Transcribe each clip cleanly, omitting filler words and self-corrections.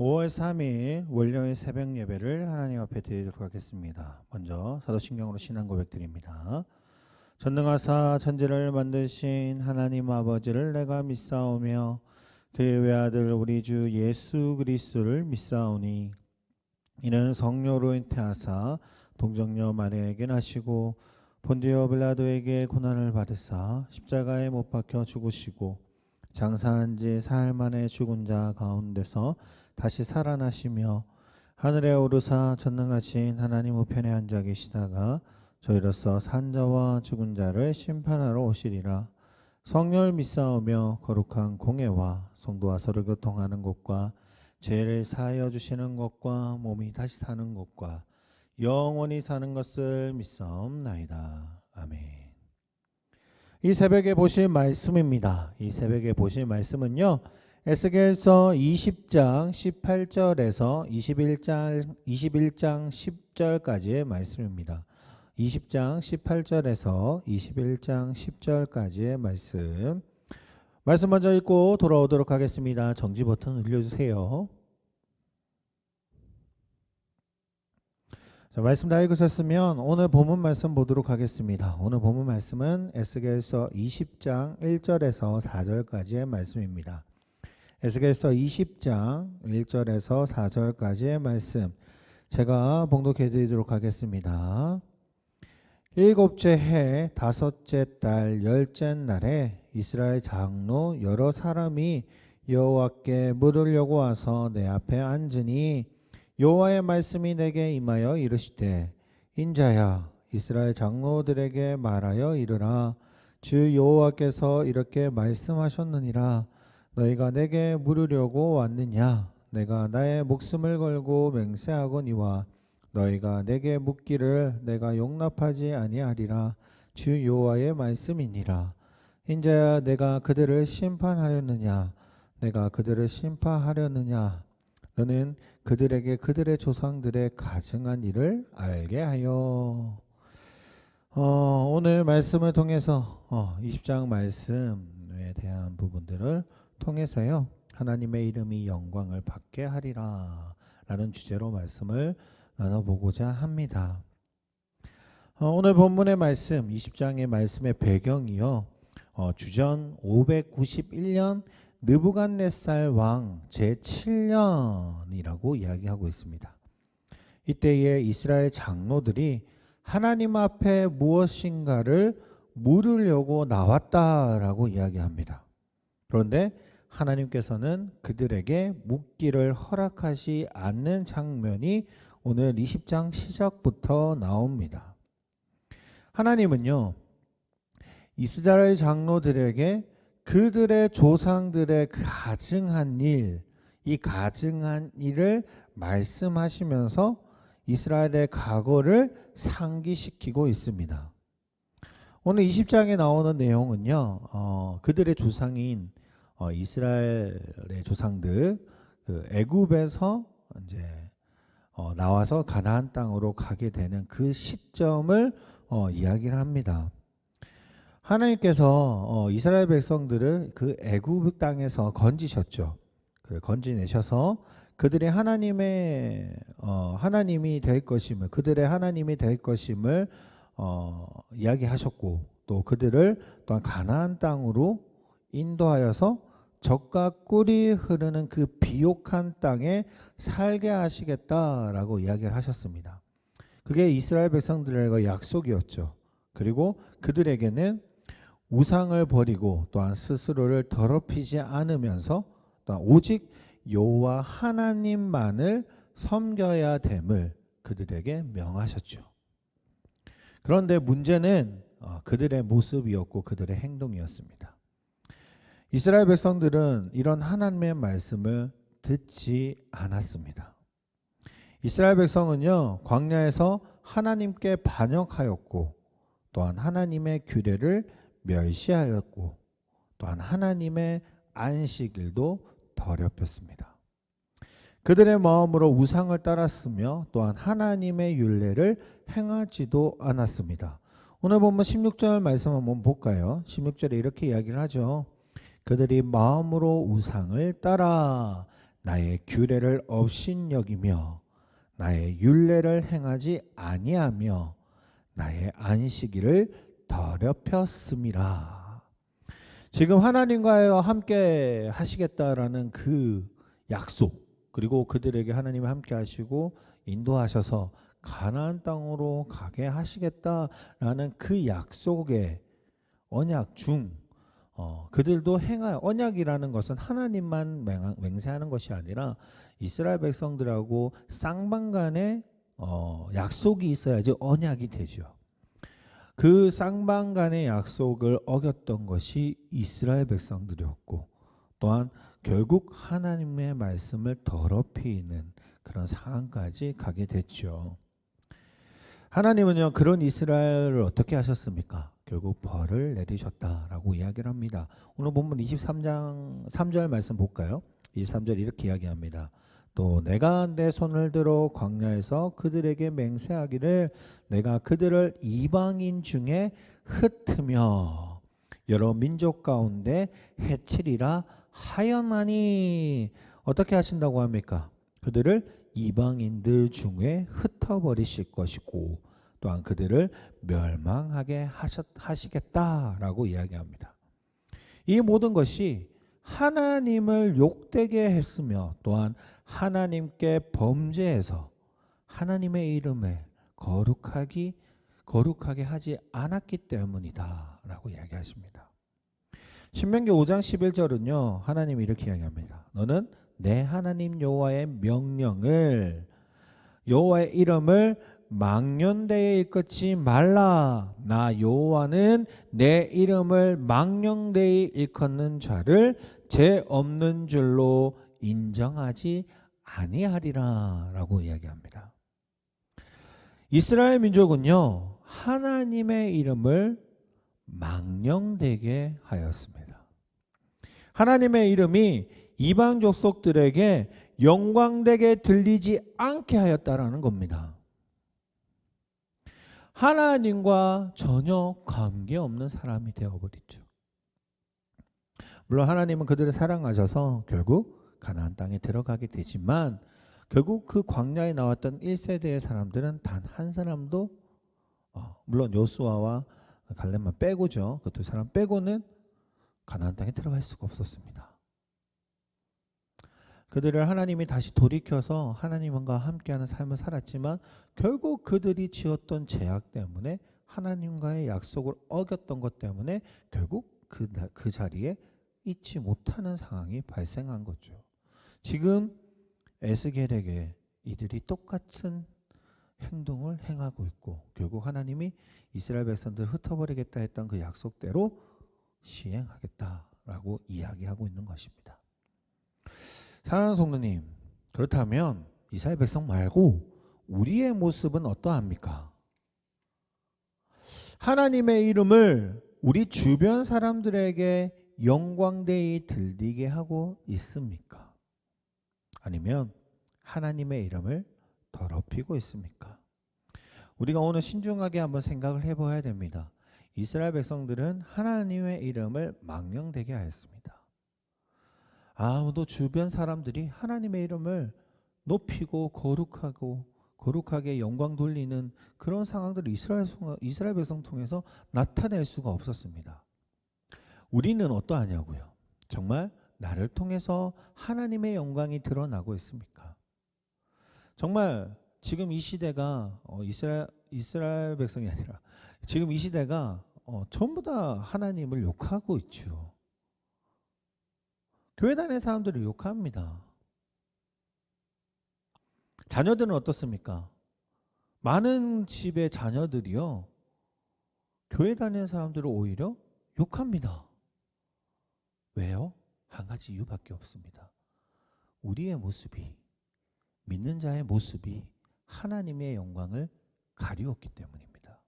5월 3일 월요일 새벽 예배를 하나님 앞에 드리도록 하겠습니다. 먼저 사도신경으로 신앙 고백드립니다. 전능하사 천지를 만드신 하나님 아버지를 내가 믿사오며 그의 외아들 우리 주 예수 그리스도를 믿사오니 이는 성령으로 잉태하사 동정녀 마리아에게 나시고 본디오 빌라도에게 고난을 받으사 십자가에 못 박혀 죽으시고 장사한 지 사흘 만에 죽은 자 가운데서 다시 살아나시며 하늘에 오르사 전능하신 하나님 우편에 앉아 계시다가 저희로서 산자와 죽은 자를 심판하러 오시리라. 성령을 믿사오며 거룩한 공예와 성도와 서로 교통하는 것과 죄를 사하여 주시는 것과 몸이 다시 사는 것과 영원히 사는 것을 믿사옵나이다. 아멘. 이 새벽에 보실 말씀입니다. 이 새벽에 보실 말씀은요, 에스겔서 20장 18절에서 21장 10절까지의 말씀입니다. 20장 18절에서 21장 10절까지의 말씀 먼저 읽고 돌아오도록 하겠습니다. 정지 버튼 눌러주세요. 자, 말씀 다 읽으셨으면 오늘 본문 말씀 보도록 하겠습니다. 오늘 본문 말씀은 에스겔서 20장 1절에서 4절까지의 말씀입니다. 에스겔서 20장 1절에서 4절까지의 말씀 제가 봉독해 드리도록 하겠습니다. 일곱째 해 다섯째 달 열째 날에 이스라엘 장로 여러 사람이 여호와께 물으려고 와서 내 앞에 앉으니 여호와의 말씀이 내게 임하여 이르시되 인자야 이스라엘 장로들에게 말하여 이르라. 주 여호와께서 이렇게 말씀하셨느니라. 너희가 내게 물으려고 왔느냐? 내가 나의 목숨을 걸고 맹세하거니와 너희가 내게 묻기를 내가 용납하지 아니하리라. 주 여호와의 말씀이니라. 인자야 내가 그들을 심판하려느냐? 내가 그들을 심판하려느냐? 너는 그들에게 그들의 조상들의 가증한 일을 알게 하여. 오늘 말씀을 통해서 20장 말씀에 대한 부분들을 통해서요, 하나님의 이름이 영광을 받게 하리라 라는 주제로 말씀을 나눠보고자 합니다. 오늘 본문의 말씀 20장의 말씀의 배경이요, 주전 591년 느부갓네살 왕 제7년이라고 이야기하고 있습니다. 이때에 이스라엘 장로들이 하나님 앞에 무엇인가를 물으려고 나왔다라고 이야기합니다. 그런데 하나님께서는 그들에게 묻기를 허락하지 않는 장면이 오늘 20장 시작부터 나옵니다. 하나님은요, 이스라엘 장로들에게 그들의 조상들의 가증한 일, 이 가증한 일을 말씀하시면서 이스라엘의 과거를 상기시키고 있습니다. 오늘 20장에 나오는 내용은요, 그들의 조상인 이스라엘의 조상들, 애굽에서 이제 나와서 가나안 땅으로 가게 되는 그 시점을 이야기를 합니다. 하나님께서 이스라엘 백성들을 그 애굽 땅에서 건지셨죠. 건지내셔서 그들의 하나님이 될 것임을, 그들의 하나님이 될 것임을 이야기하셨고, 또 그들을 또한 가나안 땅으로 인도하여서 젖과 꿀이 흐르는 그 비옥한 땅에 살게 하시겠다라고 이야기를 하셨습니다. 그게 이스라엘 백성들의 약속이었죠. 그리고 그들에게는 우상을 버리고 또한 스스로를 더럽히지 않으면서 또한 오직 여호와 하나님만을 섬겨야 됨을 그들에게 명하셨죠. 그런데 문제는 그들의 모습이었고 그들의 행동이었습니다. 이스라엘 백성들은 이런 하나님의 말씀을 듣지 않았습니다. 이스라엘 백성은요, 광야에서 하나님께 반역하였고 또한 하나님의 규례를 멸시하였고 또한 하나님의 안식일도 더럽혔습니다. 그들의 마음으로 우상을 따랐으며 또한 하나님의 율례를 행하지도 않았습니다. 오늘 보면 16절 말씀 한번 볼까요? 16절에 이렇게 이야기를 하죠. 그들이 마음으로 우상을 따라 나의 규례를 업신여기며 나의 율례를 행하지 아니하며 나의 안식일을 더럽혔음이라. 지금 하나님과 함께 하시겠다라는 그 약속, 그리고 그들에게 하나님이 함께 하시고 인도하셔서 가나안 땅으로 가게 하시겠다라는 그 약속의 언약 중 그들도 행하여, 언약이라는 것은 하나님만 맹세하는 것이 아니라 이스라엘 백성들하고 쌍방간에 약속이 있어야지 언약이 되죠. 그 쌍방간의 약속을 어겼던 것이 이스라엘 백성들이었고, 또한 결국 하나님의 말씀을 더럽히는 그런 상황까지 가게 됐죠. 하나님은요, 그런 이스라엘을 어떻게 하셨습니까? 결국 벌을 내리셨다라고 이야기를 합니다. 오늘 본문 23장 3절 말씀 볼까요? 23절 이렇게 이야기합니다. 또 내가 내 손을 들어 광야에서 그들에게 맹세하기를 내가 그들을 이방인 중에 흩으며 여러 민족 가운데 해치리라 하였나니. 어떻게 하신다고 합니까? 그들을 이방인들 중에 흩어버리실 것이고 또한 그들을 멸망하게 하시겠다라고 이야기합니다. 이 모든 것이 하나님을 욕되게 했으며 또한 하나님께 범죄해서 하나님의 이름에 거룩하게 하지 않았기 때문이다라고 이야기하십니다. 신명기 5장 11절은요, 하나님이 이렇게 이야기합니다. 너는 내 하나님 여호와의 명령을, 여호와의 이름을 망령되이 일컫지 말라. 나 여호와는 내 이름을 망령되이 일컫는 자를 죄 없는 줄로 인정하지 아니하리라 라고 이야기합니다. 이스라엘 민족은요, 하나님의 이름을 망령되게 하였습니다. 하나님의 이름이 이방 족속들에게 영광되게 들리지 않게 하였다라는 겁니다. 하나님과 전혀 관계없는 사람이 되어버리죠. 물론 하나님은 그들을 사랑하셔서 결국 가나안 땅에 들어가게 되지만, 결국 그 광야에 나왔던 1세대의 사람들은 단 한 사람도 물론 요수아와 갈렙만 빼고죠. 그 두 사람 빼고는 가나안 땅에 들어갈 수가 없었습니다. 그들을 하나님이 다시 돌이켜서 하나님과 함께하는 삶을 살았지만 결국 그들이 지었던 죄악 때문에, 하나님과의 약속을 어겼던 것 때문에 결국 그 자리에 있지 못하는 상황이 발생한 거죠. 지금 에스겔에게 이들이 똑같은 행동을 행하고 있고 결국 하나님이 이스라엘 백성들을 흩어버리겠다 했던 그 약속대로 시행하겠다라고 이야기하고 있는 것입니다. 사랑하는 성도님, 그렇다면 이스라엘 백성 말고 우리의 모습은 어떠합니까? 하나님의 이름을 우리 주변 사람들에게 영광되이 들리게 하고 있습니까? 아니면 하나님의 이름을 더럽히고 있습니까? 우리가 오늘 신중하게 한번 생각을 해봐야 됩니다. 이스라엘 백성들은 하나님의 이름을 망령되게 하였습니다. 아무도 주변 사람들이 하나님의 이름을 높이고 거룩하게 영광 돌리는 그런 상황들을 이스라엘 백성 통해서 나타낼 수가 없었습니다. 우리는 어떠하냐고요? 정말 나를 통해서 하나님의 영광이 드러나고 있습니까? 정말 지금 이 시대가 이스라엘 백성이 아니라 지금 이 시대가 전부 다 하나님을 욕하고 있죠. 교회 다니는 사람들을 욕합니다. 자녀들은 어떻습니까? 많은 집의 자녀들이요, 교회 다니는 사람들을 오히려 욕합니다. 왜요? 한 가지 이유밖에 없습니다. 우리의 모습이, 믿는 자의 모습이 하나님의 영광을 가리웠기 때문입니다.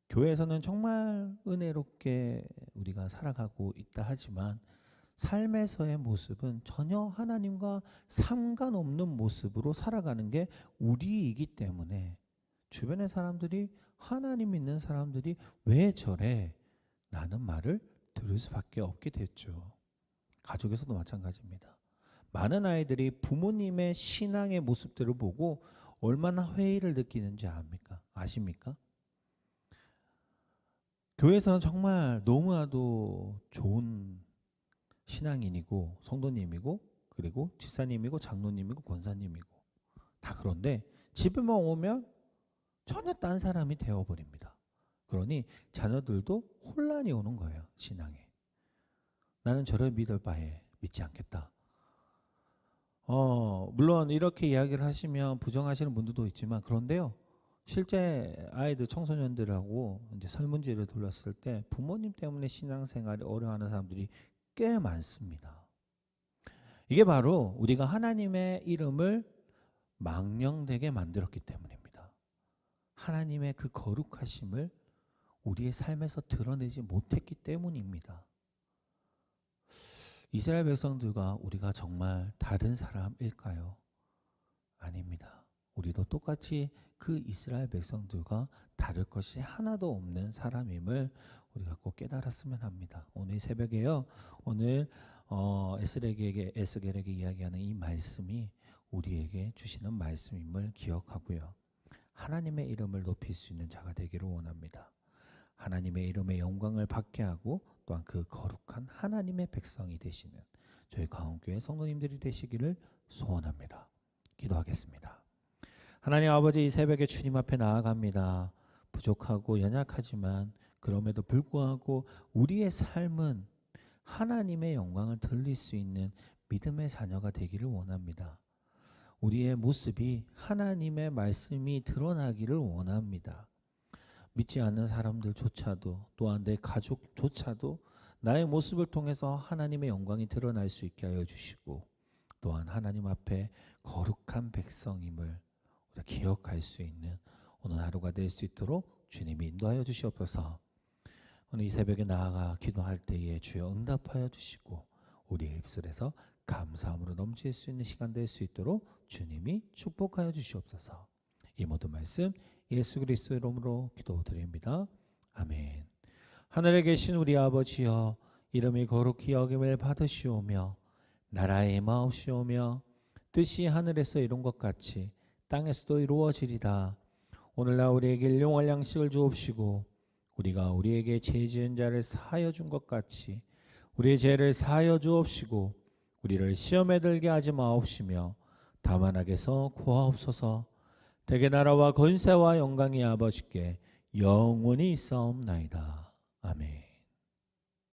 교회에서는 정말 은혜롭게 우리가 살아가고 있다 하지만 삶에서의 모습은 전혀 하나님과 상관없는 모습으로 살아가는 게 우리이기 때문에 주변의 사람들이, 하나님 믿는 사람들이 왜 저래? 라는 말을 들을 수밖에 없게 됐죠. 가족에서도 마찬가지입니다. 많은 아이들이 부모님의 신앙의 모습들을 보고 얼마나 회의를 느끼는지 아십니까? 교회에서는 정말 너무나도 좋은 신앙인이고 성도님이고 그리고 집사님이고 장로님이고 권사님이고 다 그런데 집에만 오면 전혀 딴 사람이 되어버립니다. 그러니 자녀들도 혼란이 오는 거예요. 신앙에. 나는 저를 믿을 바에 믿지 않겠다. 물론 이렇게 이야기를 하시면 부정하시는 분들도 있지만 그런데요. 실제 아이들 청소년들하고 이제 설문지를 돌렸을 때 부모님 때문에 신앙생활이 어려워하는 사람들이 꽤 많습니다. 이게 바로 우리가 하나님의 이름을 망령되게 만들었기 때문입니다. 하나님의 그 거룩하심을 우리의 삶에서 드러내지 못했기 때문입니다. 이스라엘 백성들과 우리가 정말 다른 사람일까요? 아닙니다. 우리도 똑같이 그 이스라엘 백성들과 다를 것이 하나도 없는 사람임을 우리가 꼭 깨달았으면 합니다. 오늘 새벽에요. 오늘 에스겔에게 이야기하는 이 말씀이 우리에게 주시는 말씀임을 기억하고요. 하나님의 이름을 높일 수 있는 자가 되기를 원합니다. 하나님의 이름의 영광을 받게 하고 또한 그 거룩한 하나님의 백성이 되시는 저희 가온교회 성도님들이 되시기를 소원합니다. 기도하겠습니다. 하나님 아버지, 이 새벽에 주님 앞에 나아갑니다. 부족하고 연약하지만 그럼에도 불구하고 우리의 삶은 하나님의 영광을 드릴 수 있는 믿음의 자녀가 되기를 원합니다. 우리의 모습이 하나님의 말씀이 드러나기를 원합니다. 믿지 않는 사람들조차도 또한 내 가족조차도 나의 모습을 통해서 하나님의 영광이 드러날 수 있게 하여 주시고 또한 하나님 앞에 거룩한 백성임을 우리가 기억할 수 있는 오늘 하루가 될 수 있도록 주님이 인도하여 주시옵소서. 오늘 이 새벽에 나아가 기도할 때에 주여 응답하여 주시고 우리의 입술에서 감사함으로 넘칠 수 있는 시간 될 수 있도록 주님이 축복하여 주시옵소서. 이 모든 말씀 예수 그리스도의 이름으로 기도드립니다. 아멘. 하늘에 계신 우리 아버지여, 이름이 거룩히 여김을 받으시오며 나라의 임하옵시오며 뜻이 하늘에서 이룬 것 같이 땅에서도 이루어지리다. 오늘날 우리에게 일용할 양식을 주옵시고 우리가 우리에게 죄 지은 자를 사하여 준 것 같이 우리의 죄를 사하여 주옵시고 우리를 시험에 들게 하지 마옵시며 다만 악에서 구하옵소서. 대개 나라와 권세와 영광이 아버지께 영원히 있사옵나이다. 아멘.